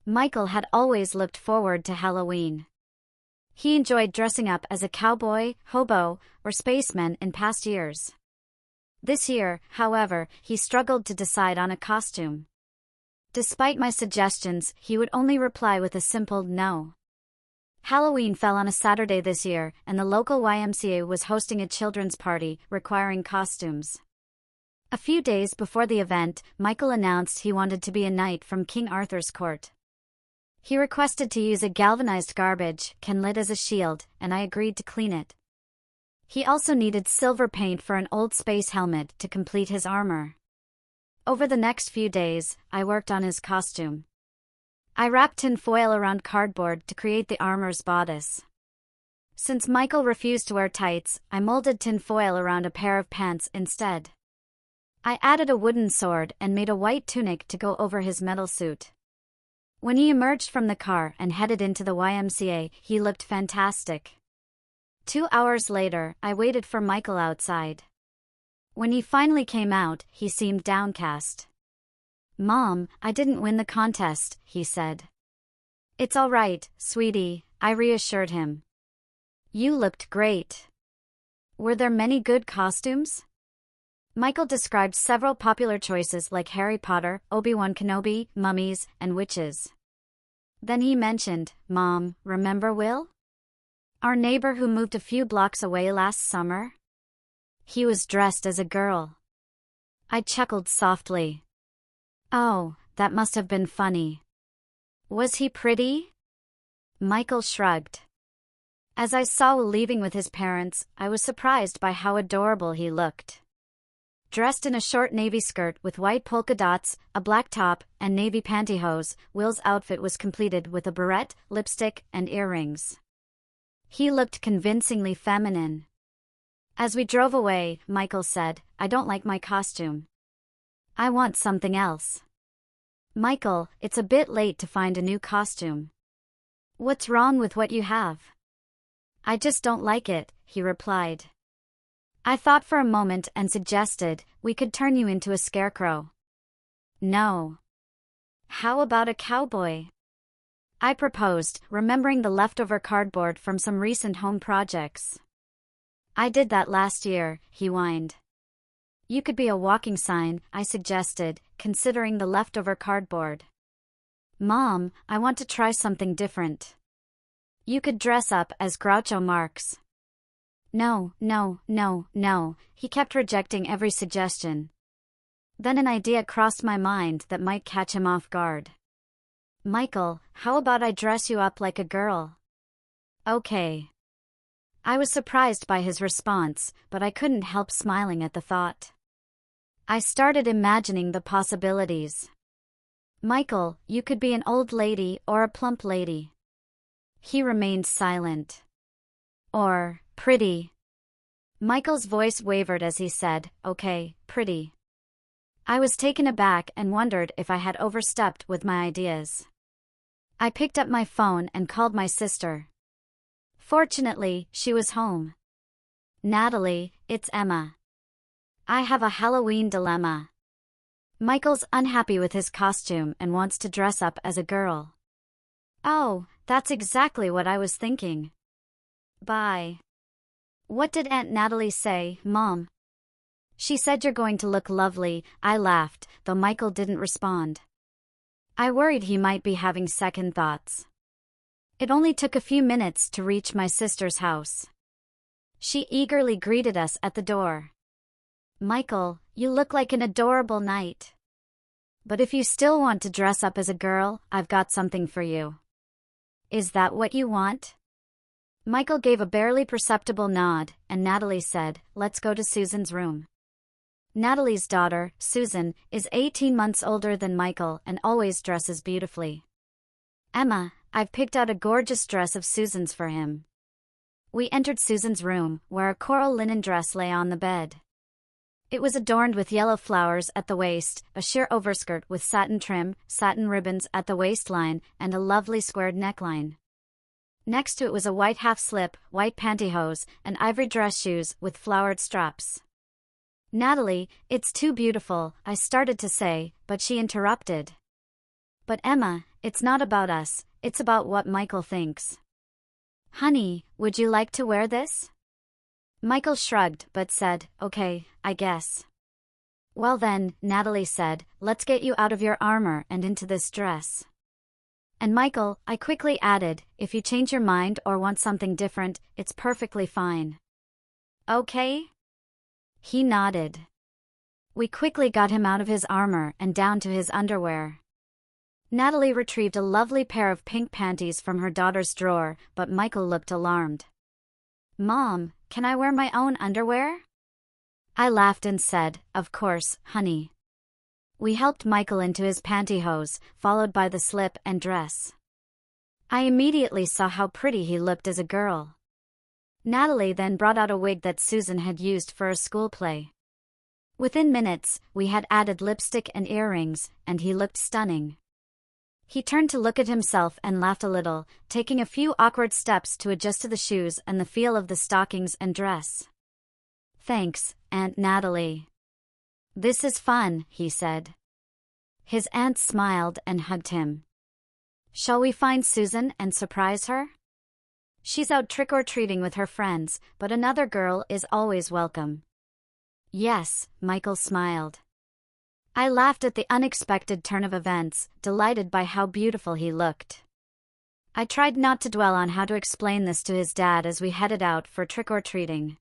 Michael had always looked forward to Halloween. He enjoyed dressing up as a cowboy, hobo, or spaceman in past years. This year, however, he struggled to decide on a costume. Despite my suggestions, he would only reply with a simple no. Halloween fell on a Saturday this year, and the local YMCA was hosting a children's party requiring costumes. A few days before the event, Michael announced he wanted to be a knight from King Arthur's court. He requested to use a galvanized garbage can lid as a shield, and I agreed to clean it. He also needed silver paint for an old space helmet to complete his armor. Over the next few days, I worked on his costume. I wrapped tin foil around cardboard to create the armor's bodice. Since Michael refused to wear tights, I molded tin foil around a pair of pants instead. I added a wooden sword and made a white tunic to go over his metal suit. When he emerged from the car and headed into the YMCA, he looked fantastic. 2 hours later, I waited for Michael outside. When he finally came out, he seemed downcast. "Mom, I didn't win the contest," he said. "It's all right, sweetie," I reassured him. "You looked great." Were there many good costumes? Michael described several popular choices like Harry Potter, Obi-Wan Kenobi, mummies, and witches. Then he mentioned, "Mom, remember Will? Our neighbor who moved a few blocks away last summer? He was dressed as a girl." I chuckled softly. "Oh, that must have been funny. Was he pretty?" Michael shrugged. As I saw Will leaving with his parents, I was surprised by how adorable he looked. Dressed in a short navy skirt with white polka dots, a black top, and navy pantyhose, Will's outfit was completed with a beret, lipstick, and earrings. He looked convincingly feminine. As we drove away, Michael said, "I don't like my costume. I want something else." "Michael, it's a bit late to find a new costume. What's wrong with what you have?" "I just don't like it," he replied. I thought for a moment and suggested, "We could turn you into a scarecrow." "No." "How about a cowboy?" I proposed, remembering the leftover cardboard from some recent home projects. "I did that last year," he whined. "You could be a walking sign," I suggested, considering the leftover cardboard. "Mom, I want to try something different." "You could dress up as Groucho Marx." No, no, no, no, he kept rejecting every suggestion. Then an idea crossed my mind that might catch him off guard. "Michael, how about I dress you up like a girl?" "Okay." I was surprised by his response, but I couldn't help smiling at the thought. I started imagining the possibilities. "Michael, you could be an old lady or a plump lady." He remained silent. "Or pretty." Michael's voice wavered as he said, "Okay, pretty." I was taken aback and wondered if I had overstepped with my ideas. I picked up my phone and called my sister. Fortunately, she was home. "Natalie, it's Emma. I have a Halloween dilemma. Michael's unhappy with his costume and wants to dress up as a girl." "Oh, that's exactly what I was thinking. Bye." "What did Aunt Natalie say, Mom?" "She said you're going to look lovely," I laughed, though Michael didn't respond. I worried he might be having second thoughts. It only took a few minutes to reach my sister's house. She eagerly greeted us at the door. "Michael, you look like an adorable knight. But if you still want to dress up as a girl, I've got something for you." "Is that what you want?" Michael gave a barely perceptible nod, and Natalie said, "Let's go to Susan's room." Natalie's daughter, Susan, is 18 months older than Michael and always dresses beautifully. "Emma, I've picked out a gorgeous dress of Susan's for him." We entered Susan's room, where a coral linen dress lay on the bed. It was adorned with yellow flowers at the waist, a sheer overskirt with satin trim, satin ribbons at the waistline, and a lovely squared neckline. Next to it was a white half-slip, white pantyhose, and ivory dress shoes with flowered straps. "Natalie, it's too beautiful," I started to say, but she interrupted. But Emma, it's not about us, it's about what Michael thinks. Honey, would you like to wear this? Michael shrugged but said, okay, I guess. Well then, Natalie said, let's get you out of your armor and into this dress. And Michael, I quickly added, if you change your mind or want something different, it's perfectly fine. Okay? He nodded. We quickly got him out of his armor and down to his underwear. Natalie retrieved a lovely pair of pink panties from her daughter's drawer, but Michael looked alarmed. Mom, can I wear my own underwear? I laughed and said, of course, honey. We helped Michael into his pantyhose, followed by the slip and dress. I immediately saw how pretty he looked as a girl. Natalie then brought out a wig that Susan had used for a school play. Within minutes, we had added lipstick and earrings, and he looked stunning. He turned to look at himself and laughed a little, taking a few awkward steps to adjust to the shoes and the feel of the stockings and dress. Thanks, Aunt Natalie. This is fun, he said. His aunt smiled and hugged him. Shall we find Susan and surprise her? She's out trick-or-treating with her friends, but another girl is always welcome. Yes, Michael smiled. I laughed at the unexpected turn of events, delighted by how beautiful he looked. I tried not to dwell on how to explain this to his dad as we headed out for trick-or-treating.